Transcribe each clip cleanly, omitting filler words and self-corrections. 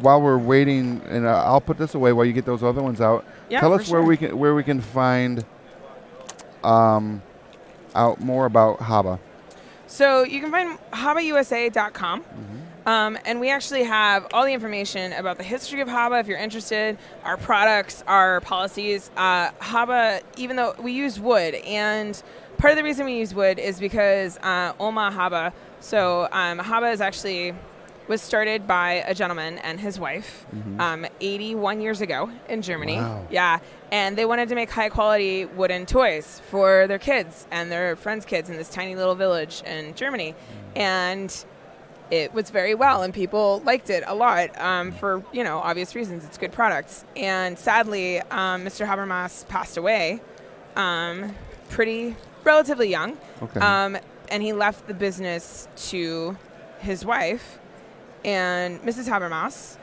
while we're waiting, and I'll put this away while you get those other ones out. Yeah, Tell for us where we can find out more about HABA. So you can find HABAUSA.com. And we actually have all the information about the history of HABA if you're interested, our products, our policies. HABA, even though we use wood, and part of the reason we use wood is because Oma HABA, so HABA is actually was started by a gentleman and his wife 81 years ago in Germany. Wow. Yeah, and they wanted to make high quality wooden toys for their kids and their friends' kids in this tiny little village in Germany. And it was very well, and people liked it a lot for, obvious reasons. It's good products. And sadly, Mr. Habermas passed away relatively young. Okay. And he left the business to his wife. And Mrs. Habermas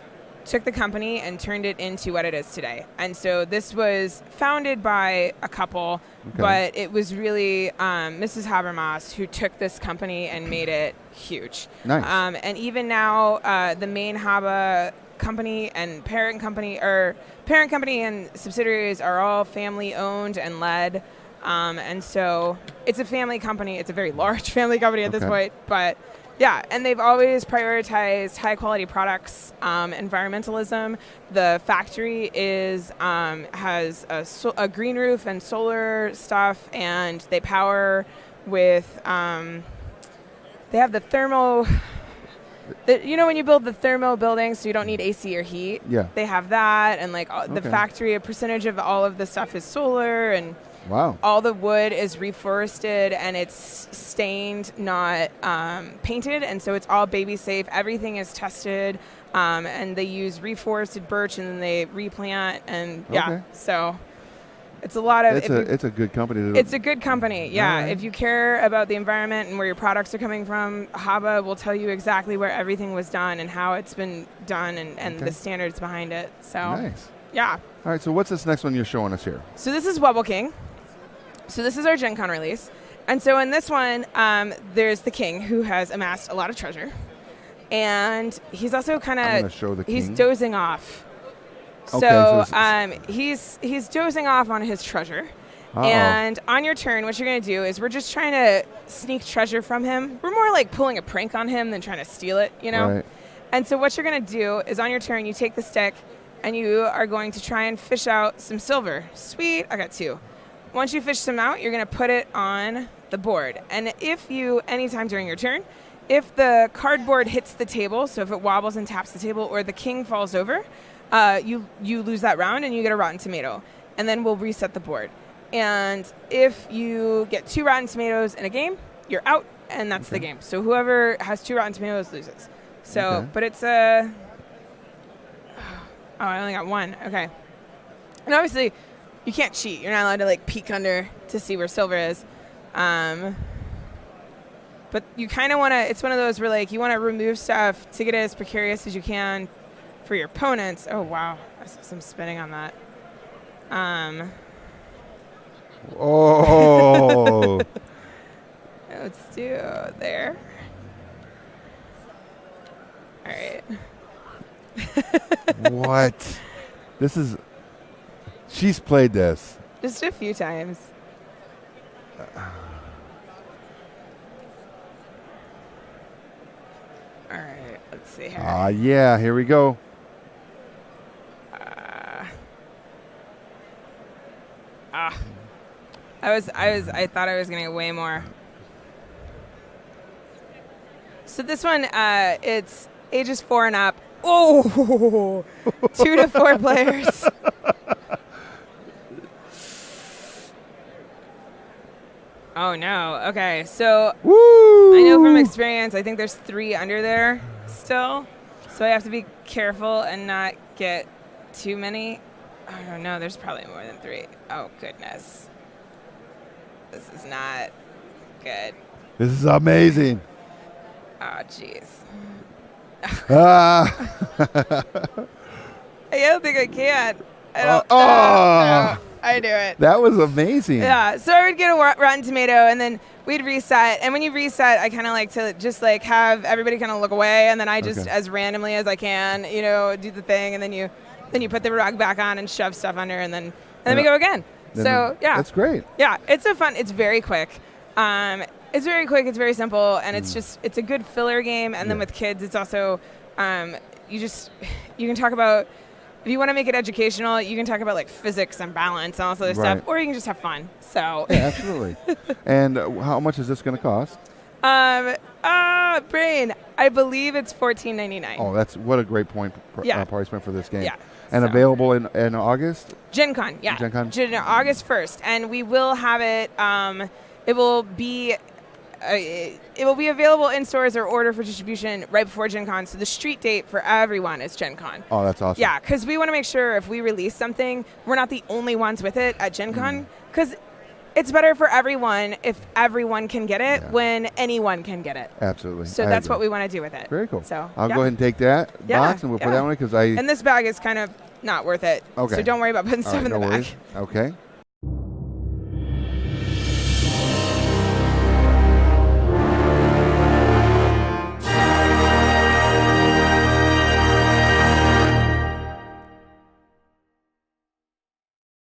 took the company and turned it into what it is today. And so this was founded by a couple, but it was really Mrs. Habermas who took this company and made it huge. Nice. And even now, the main HABA company and parent company and subsidiaries are all family owned and led. And so it's a family company. It's a very large family company at this point, but yeah, and they've always prioritized high-quality products, environmentalism. The factory has a green roof and solar stuff, and they power with. They have the thermo. When you build the thermo buildings, so you don't need AC or heat. Yeah. They have that, and the factory, a percentage of all of the stuff is solar, and. Wow. All the wood is reforested and it's stained, not painted, and so it's all baby safe. Everything is tested, and they use reforested birch and then they replant, and so it's a lot of. It's a good company. It's a good company, yeah. Right. If you care about the environment and where your products are coming from, HABA will tell you exactly where everything was done and how it's been done and the standards behind it. So nice. Yeah. All right. So what's this next one you're showing us here? So this is Wobble King. So this is our Gen Con release. And so in this one, there's the king who has amassed a lot of treasure. And he's also kind of, he's dozing off. So he's dozing off on his treasure. And on your turn, what you're going to do is we're just trying to sneak treasure from him. We're more like pulling a prank on him than trying to steal it, Right. And so what you're going to do is on your turn, you take the stick and you are going to try and fish out some silver. Sweet, I got 2. Once you fish some out, you're going to put it on the board. And anytime during your turn, if the cardboard hits the table, so if it wobbles and taps the table or the king falls over, you lose that round and you get a rotten tomato. And then we'll reset the board. And if you get 2 rotten tomatoes in a game, you're out, and that's the game. So whoever has 2 rotten tomatoes loses. So, but it's I only got 1. Okay. And obviously, you can't cheat. You're not allowed to peek under to see where silver is. But you kind of want to, it's one of those where you want to remove stuff to get it as precarious as you can for your opponents. Oh, wow. I saw some spinning on that. Oh. Let's do there. All right. What? She's played this. Just a few times. All right, let's see here. Yeah, here we go. I thought I was gonna get way more. So this one, it's ages 4 and up. Oh, 2 to 4 players. Oh no. Okay, so Woo! I know from experience, I think there's 3 under there still. So I have to be careful and not get too many. Oh no, there's probably more than 3. Oh goodness. This is not good. This is amazing. Oh jeez. Ah. I don't think I can. I I do it. That was amazing. Yeah, so I would get a Rotten Tomato, and then we'd reset. And when you reset, I kind of like to just like have everybody kind of look away, and then I just, as randomly as I can, do the thing, and then you put the rug back on and shove stuff under, and then we go again. So yeah, that's great. Yeah, it's very quick. It's very quick. It's very simple, and it's a good filler game. And then with kids, it's also you can talk about. If you want to make it educational, you can talk about like physics and balance and all this other stuff, or you can just have fun. So yeah, absolutely. And how much is this going to cost? Brain. I believe it's $14.99. Oh, that's what a great price point for this game. Yeah. And available in August? Gen Con, yeah. Gen Con? August 1st, and we will have it. It will be available in stores or order for distribution right before Gen Con. So the street date for everyone is Gen Con. Oh, that's awesome. Yeah, because we want to make sure if we release something, we're not the only ones with it at Gen Con. Because it's better for everyone if everyone can get it when anyone can get it. Absolutely. So that's what we want to do with it. Very cool. So I'll go ahead and take that box and we'll put that one in because And this bag is kind of not worth it. Okay. So don't worry about putting stuff in the bag. Okay.